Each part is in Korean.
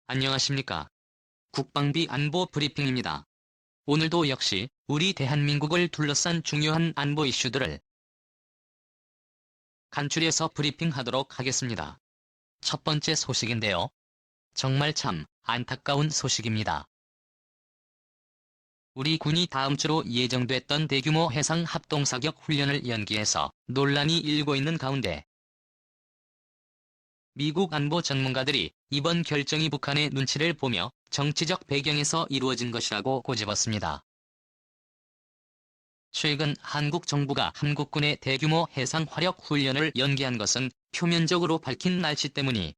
안녕하십니까. 국방비 안보 브리핑입니다. 오늘도 역시 우리 대한민국을 둘러싼 중요한 안보 이슈들을 간추려서 브리핑하도록 하겠습니다. 첫 번째 소식인데요. 정말 참 안타까운 소식입니다. 우리 군이 다음 주로 예정됐던 대규모 해상 합동사격 훈련을 연기해서 논란이 일고 있는 가운데 미국 안보 전문가들이 이번 결정이 북한의 눈치를 보며 정치적 배경에서 이루어진 것이라고 꼬집었습니다. 최근 한국 정부가 한국군의 대규모 해상 화력 훈련을 연기한 것은 표면적으로 밝힌 날씨 때문이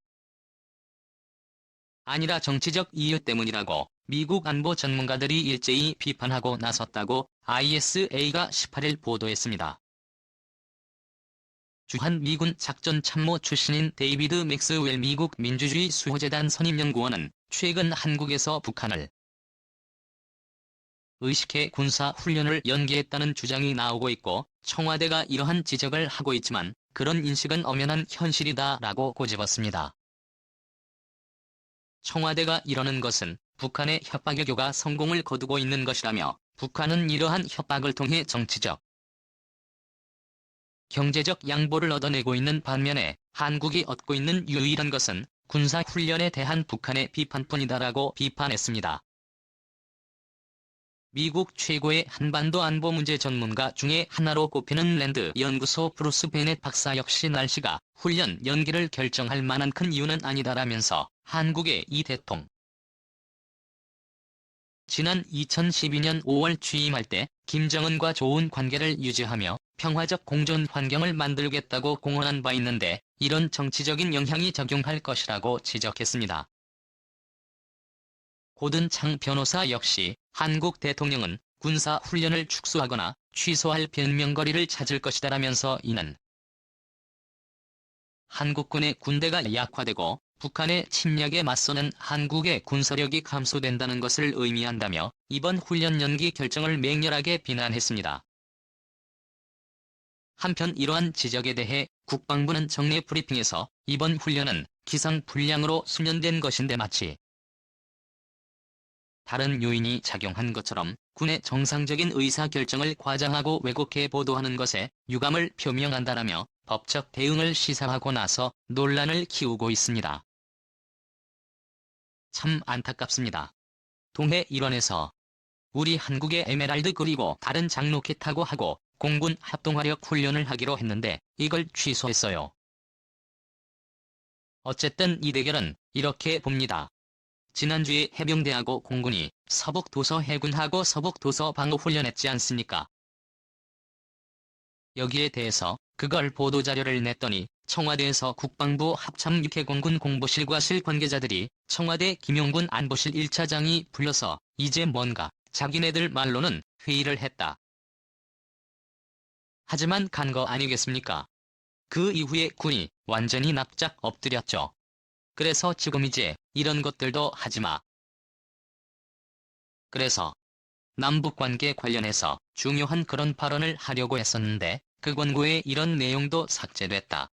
아니라 정치적 이유 때문이라고 미국 안보 전문가들이 일제히 비판하고 나섰다고 ISA가 18일 보도했습니다. 주한 미군 작전참모 출신인 데이비드 맥스웰 미국 민주주의 수호재단 선임연구원은 최근 한국에서 북한을 의식해 군사훈련을 연기했다는 주장이 나오고 있고 청와대가 이러한 지적을 하고 있지만 그런 인식은 엄연한 현실이다라고 꼬집었습니다. 청와대가 이러는 것은 북한의 협박 외교가 성공을 거두고 있는 것이라며 북한은 이러한 협박을 통해 정치적, 경제적 양보를 얻어내고 있는 반면에 한국이 얻고 있는 유일한 것은 군사훈련에 대한 북한의 비판뿐이다라고 비판했습니다. 미국 최고의 한반도 안보 문제 전문가 중에 하나로 꼽히는 랜드 연구소 브루스 베넷 박사 역시 날씨가 훈련 연기를 결정할 만한 큰 이유는 아니다라면서 한국의 이 대통령 지난 2012년 5월 취임할 때 김정은과 좋은 관계를 유지하며 평화적 공존 환경을 만들겠다고 공언한 바 있는데 이런 정치적인 영향이 작용할 것이라고 지적했습니다. 고든창 변호사 역시 한국 대통령은 군사훈련을 축소하거나 취소할 변명거리를 찾을 것이다라면서 이는 한국군의 군대가 약화되고 북한의 침략에 맞서는 한국의 군사력이 감소된다는 것을 의미한다며 이번 훈련 연기 결정을 맹렬하게 비난했습니다. 한편 이러한 지적에 대해 국방부는 정례 브리핑에서 이번 훈련은 기상불량으로 수년된 것인데 마치 다른 요인이 작용한 것처럼 군의 정상적인 의사결정을 과장하고 왜곡해 보도하는 것에 유감을 표명한다라며 법적 대응을 시사하고 나서 논란을 키우고 있습니다. 참 안타깝습니다. 동해 일원에서 우리 한국의 에메랄드 그리고 다른 장로켓하고 하고 공군 합동화력 훈련을 하기로 했는데 이걸 취소했어요. 어쨌든 이 대결은 이렇게 봅니다. 지난주에 해병대하고 공군이 서북도서 해군하고 서북도서 방어훈련했지 않습니까? 여기에 대해서 그걸 보도자료를 냈더니 청와대에서 국방부 합참육해공군 공보실과 실 관계자들이 청와대 김용군 안보실 1차장이 불러서 이제 뭔가 자기네들 말로는 회의를 했다. 하지만 간 거 아니겠습니까? 그 이후에 군이 완전히 납작 엎드렸죠. 그래서 지금 이제 이런 것들도 하지마. 그래서 남북관계 관련해서 중요한 그런 발언을 하려고 했었는데 그 권고에 이런 내용도 삭제됐다.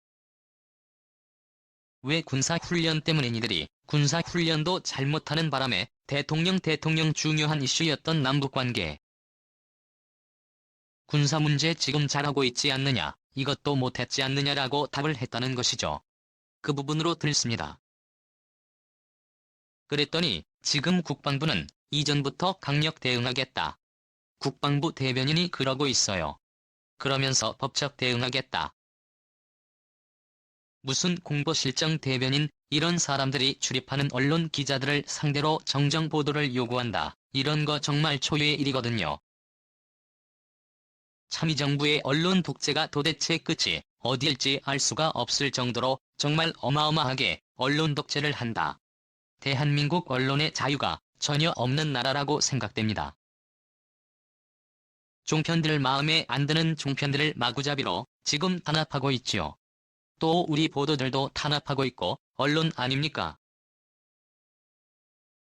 왜 군사훈련 때문에 이들이 군사훈련도 잘못하는 바람에 대통령 중요한 이슈였던 남북관계 군사문제 지금 잘하고 있지 않느냐, 이것도 못했지 않느냐라고 답을 했다는 것이죠. 그 부분으로 들습니다. 그랬더니 지금 국방부는 이전부터 강력 대응하겠다. 국방부 대변인이 그러고 있어요. 그러면서 법적 대응하겠다. 무슨 공보실장 대변인, 이런 사람들이 출입하는 언론 기자들을 상대로 정정 보도를 요구한다. 이런 거 정말 초유의 일이거든요. 참의정부의 언론 독재가 도대체 끝이 어디일지 알 수가 없을 정도로 정말 어마어마하게 언론 독재를 한다. 대한민국 언론의 자유가 전혀 없는 나라라고 생각됩니다. 종편들 마음에 안 드는 종편들을 마구잡이로 지금 탄압하고 있지요. 또 우리 보도들도 탄압하고 있고 언론 아닙니까?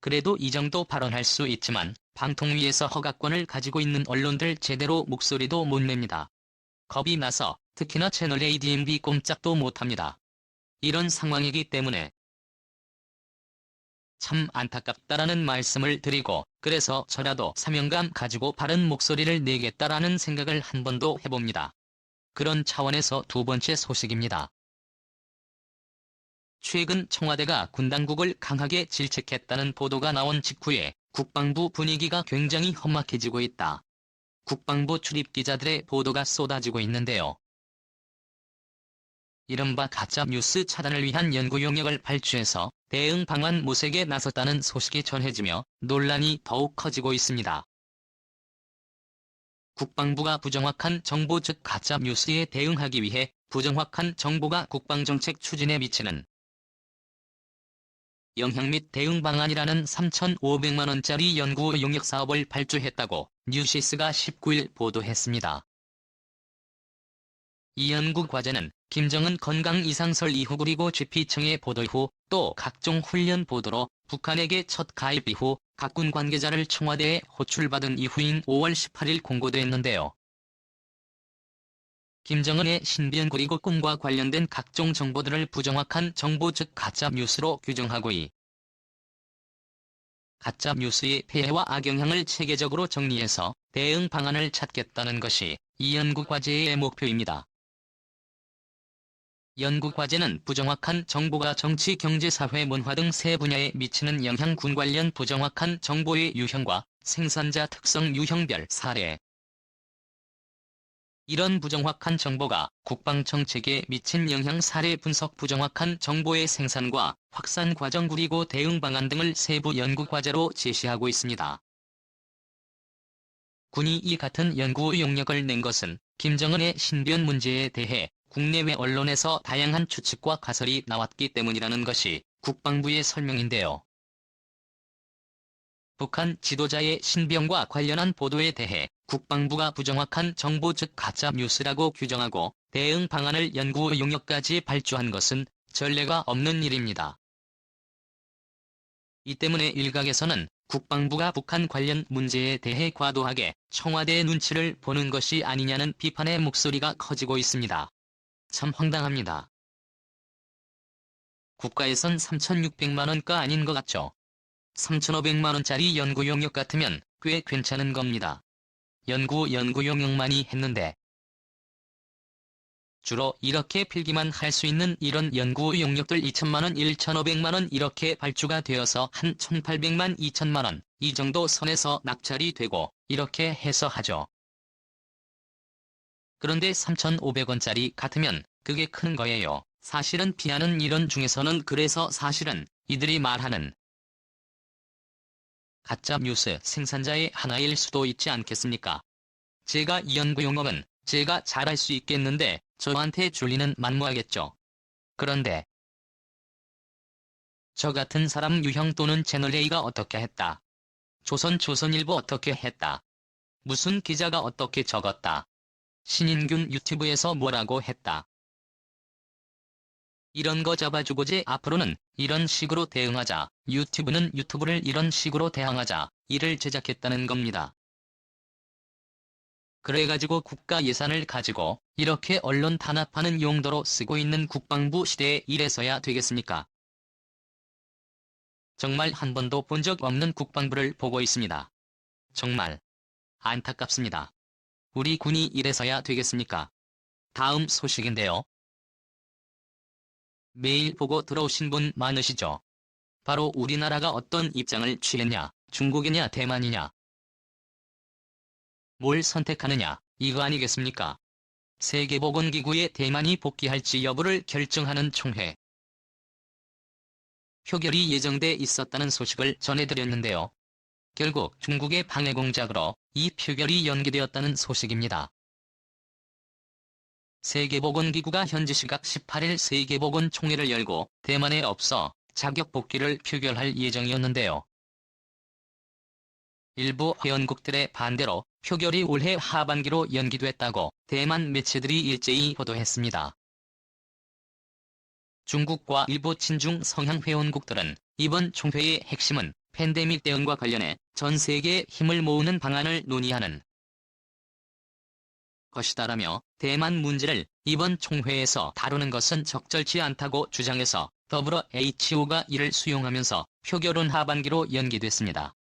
그래도 이 정도 발언할 수 있지만 방통위에서 허가권을 가지고 있는 언론들 제대로 목소리도 못 냅니다. 겁이 나서 특히나 채널A, DMB 꼼짝도 못합니다. 이런 상황이기 때문에 참 안타깝다라는 말씀을 드리고, 그래서 저라도 사명감 가지고 바른 목소리를 내겠다라는 생각을 한 번 더 해봅니다. 그런 차원에서 두 번째 소식입니다. 최근 청와대가 군당국을 강하게 질책했다는 보도가 나온 직후에 국방부 분위기가 굉장히 험악해지고 있다. 국방부 출입 기자들의 보도가 쏟아지고 있는데요. 이른바 가짜뉴스 차단을 위한 연구 용역을 발주해서 대응 방안 모색에 나섰다는 소식이 전해지며 논란이 더욱 커지고 있습니다. 국방부가 부정확한 정보 즉 가짜뉴스에 대응하기 위해 부정확한 정보가 국방정책 추진에 미치는 영향 및 대응 방안이라는 3,500만 원짜리 연구 용역 사업을 발주했다고 뉴시스가 19일 보도했습니다. 이 연구 과제는 김정은 건강 이상설 이후 그리고 GP청의 보도 후 또 각종 훈련 보도로 북한에게 첫 가입 이후 각군 관계자를 청와대에 호출받은 이후인 5월 18일 공고됐는데요. 김정은의 신변 그리고 꿈과 관련된 각종 정보들을 부정확한 정보 즉 가짜뉴스로 규정하고 이 가짜뉴스의 폐해와 악영향을 체계적으로 정리해서 대응 방안을 찾겠다는 것이 이 연구 과제의 목표입니다. 연구 과제는 부정확한 정보가 정치, 경제, 사회, 문화 등 세 분야에 미치는 영향 군 관련 부정확한 정보의 유형과 생산자 특성 유형별 사례, 이런 부정확한 정보가 국방정책에 미친 영향 사례 분석 부정확한 정보의 생산과 확산 과정 그리고 대응 방안 등을 세부 연구 과제로 제시하고 있습니다. 군이 이 같은 연구 용역을 낸 것은 김정은의 신변 문제에 대해 국내외 언론에서 다양한 추측과 가설이 나왔기 때문이라는 것이 국방부의 설명인데요. 북한 지도자의 신병과 관련한 보도에 대해 국방부가 부정확한 정보 즉 가짜뉴스라고 규정하고 대응 방안을 연구 용역까지 발주한 것은 전례가 없는 일입니다. 이 때문에 일각에서는 국방부가 북한 관련 문제에 대해 과도하게 청와대의 눈치를 보는 것이 아니냐는 비판의 목소리가 커지고 있습니다. 참 황당합니다. 국가에선 3,600만 원가 아닌 것 같죠? 3,500만 원짜리 연구 용역 같으면 꽤 괜찮은 겁니다. 연구 용역만이 했는데 주로 이렇게 필기만 할 수 있는 이런 연구 용역들 2천만 원, 1,500만 원 이렇게 발주가 되어서 한 1,800만, 2천만 원 이 정도 선에서 낙찰이 되고 이렇게 해서 하죠. 그런데 3,500원짜리 같으면 그게 큰 거예요. 사실은 피하는 이런 중에서는 그래서 사실은 이들이 말하는 가짜뉴스 생산자의 하나일 수도 있지 않겠습니까? 제가 이 연구 용역은 제가 잘할 수 있겠는데 저한테 줄리는 만무하겠죠. 그런데 저 같은 사람 유형 또는 채널A가 어떻게 했다. 조선일보 어떻게 했다. 무슨 기자가 어떻게 적었다. 신인균 유튜브에서 뭐라고 했다. 이런 거 잡아주고지 앞으로는 이런 식으로 대응하자. 유튜브는 유튜브를 이런 식으로 대항하자. 이를 제작했다는 겁니다. 그래가지고 국가 예산을 가지고 이렇게 언론 탄압하는 용도로 쓰고 있는 국방부 시대에 이래서야 되겠습니까? 정말 한 번도 본 적 없는 국방부를 보고 있습니다. 정말 안타깝습니다. 우리 군이 이래서야 되겠습니까? 다음 소식인데요. 매일 보고 들어오신 분 많으시죠? 바로 우리나라가 어떤 입장을 취했냐, 중국이냐 대만이냐. 뭘 선택하느냐, 이거 아니겠습니까? 세계보건기구에 대만이 복귀할지 여부를 결정하는 총회. 표결이 예정돼 있었다는 소식을 전해드렸는데요. 결국 중국의 방해 공작으로 이 표결이 연기되었다는 소식입니다. 세계보건기구가 현지 시각 18일 세계보건 총회를 열고 대만에 없어 자격 복귀를 표결할 예정이었는데요. 일부 회원국들의 반대로 표결이 올해 하반기로 연기됐다고 대만 매체들이 일제히 보도했습니다. 중국과 일부 친중 성향 회원국들은 이번 총회의 핵심은 팬데믹 대응과 관련해 전 세계의 힘을 모으는 방안을 논의하는 것이다라며 대만 문제를 이번 총회에서 다루는 것은 적절치 않다고 주장해서 더불어 HO가 이를 수용하면서 표결은 하반기로 연기됐습니다.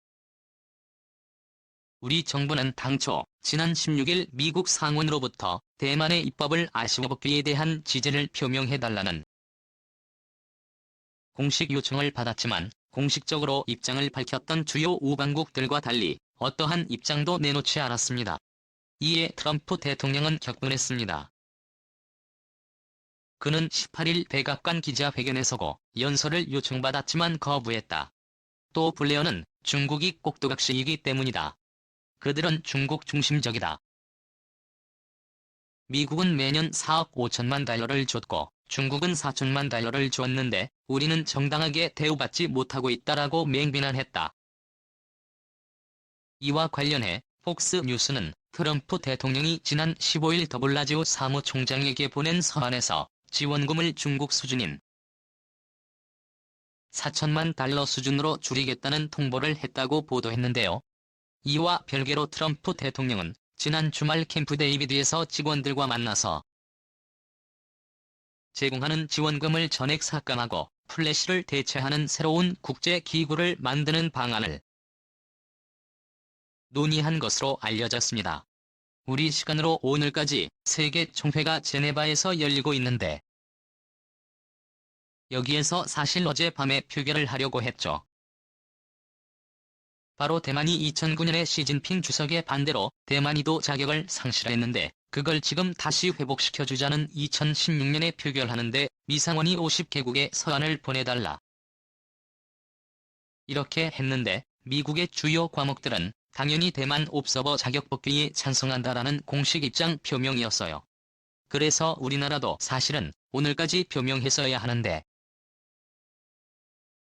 우리 정부는 당초 지난 16일 미국 상원으로부터 대만의 입법을 아시아 복귀에 대한 지지를 표명해달라는 공식 요청을 받았지만 공식적으로 입장을 밝혔던 주요 우방국들과 달리 어떠한 입장도 내놓지 않았습니다. 이에 트럼프 대통령은 격분했습니다. 그는 18일 백악관 기자회견에서고 연설을 요청받았지만 거부했다. 또 블레어는 중국이 꼭두각시이기 때문이다. 그들은 중국 중심적이다. 미국은 매년 4억 5천만 달러를 줬고 중국은 4천만 달러를 줬는데 우리는 정당하게 대우받지 못하고 있다라고 맹비난했다. 이와 관련해 폭스뉴스는 트럼프 대통령이 지난 15일 더블라지오 사무총장에게 보낸 서한에서 지원금을 중국 수준인 4천만 달러 수준으로 줄이겠다는 통보를 했다고 보도했는데요. 이와 별개로 트럼프 대통령은 지난 주말 캠프 데이비드에서 직원들과 만나서 제공하는 지원금을 전액 삭감하고 플래시를 대체하는 새로운 국제기구를 만드는 방안을 논의한 것으로 알려졌습니다. 우리 시간으로 오늘까지 세계 총회가 제네바에서 열리고 있는데 여기에서 사실 어젯밤에 표결을 하려고 했죠. 바로 대만이 2009년에 시진핑 주석의 반대로 대만이도 자격을 상실했는데 그걸 지금 다시 회복시켜주자는 2016년에 표결하는데 미상원이 50개국에 서한을 보내달라. 이렇게 했는데 미국의 주요 과목들은 당연히 대만 옵서버 자격 복귀에 찬성한다라는 공식 입장 표명이었어요. 그래서 우리나라도 사실은 오늘까지 표명했어야 하는데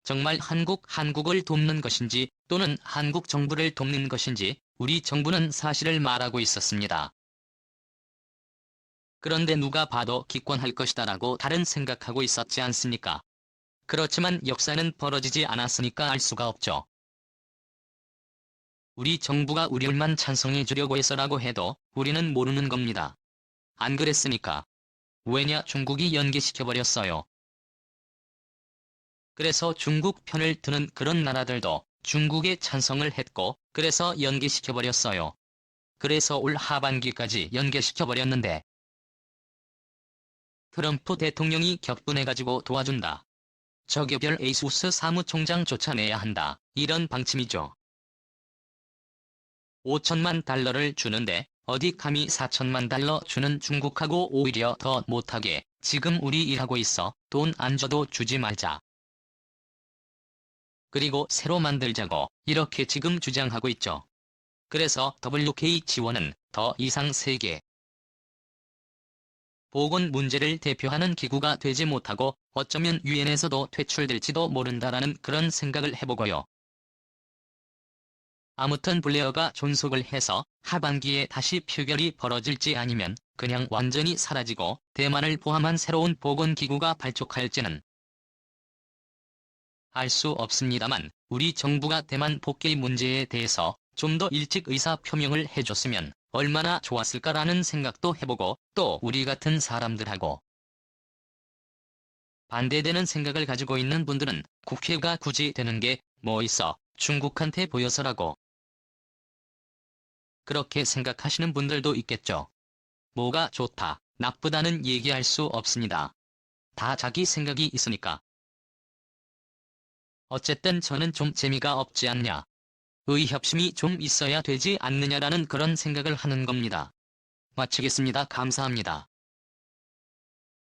정말 한국을 돕는 것인지 또는 한국 정부를 돕는 것인지 우리 정부는 사실을 말하고 있었습니다. 그런데 누가 봐도 기권할 것이다라고 다른 생각하고 있었지 않습니까? 그렇지만 역사는 벌어지지 않았으니까 알 수가 없죠. 우리 정부가 우리만 찬성해 주려고 해서라고 해도 우리는 모르는 겁니다. 안 그랬으니까. 왜냐 중국이 연기시켜버렸어요. 그래서 중국 편을 드는 그런 나라들도 중국에 찬성을 했고 그래서 연기시켜버렸어요. 그래서 올 하반기까지 연기시켜버렸는데 트럼프 대통령이 격분해가지고 도와준다. 저개별 에이수스 사무총장 쫓아내야 한다. 이런 방침이죠. 5천만 달러를 주는데 어디 감히 4천만 달러 주는 중국하고 오히려 더 못하게 지금 우리 일하고 있어. 돈 안 줘도 주지 말자. 그리고 새로 만들자고 이렇게 지금 주장하고 있죠. 그래서 WK 지원은 더 이상 세계 보건 문제를 대표하는 기구가 되지 못하고 어쩌면 유엔에서도 퇴출될지도 모른다라는 그런 생각을 해보고요. 아무튼 블레어가 존속을 해서 하반기에 다시 표결이 벌어질지 아니면 그냥 완전히 사라지고 대만을 포함한 새로운 보건기구가 발족할지는 알 수 없습니다만 우리 정부가 대만 복귀 문제에 대해서 좀 더 일찍 의사 표명을 해줬으면 얼마나 좋았을까라는 생각도 해보고 또 우리 같은 사람들하고 반대되는 생각을 가지고 있는 분들은 국회가 굳이 되는 게 뭐 있어 중국한테 보여서라고 그렇게 생각하시는 분들도 있겠죠. 뭐가 좋다, 나쁘다는 얘기할 수 없습니다. 다 자기 생각이 있으니까. 어쨌든 저는 좀 재미가 없지 않냐. 의협심이 좀 있어야 되지 않느냐라는 그런 생각을 하는 겁니다. 마치겠습니다. 감사합니다.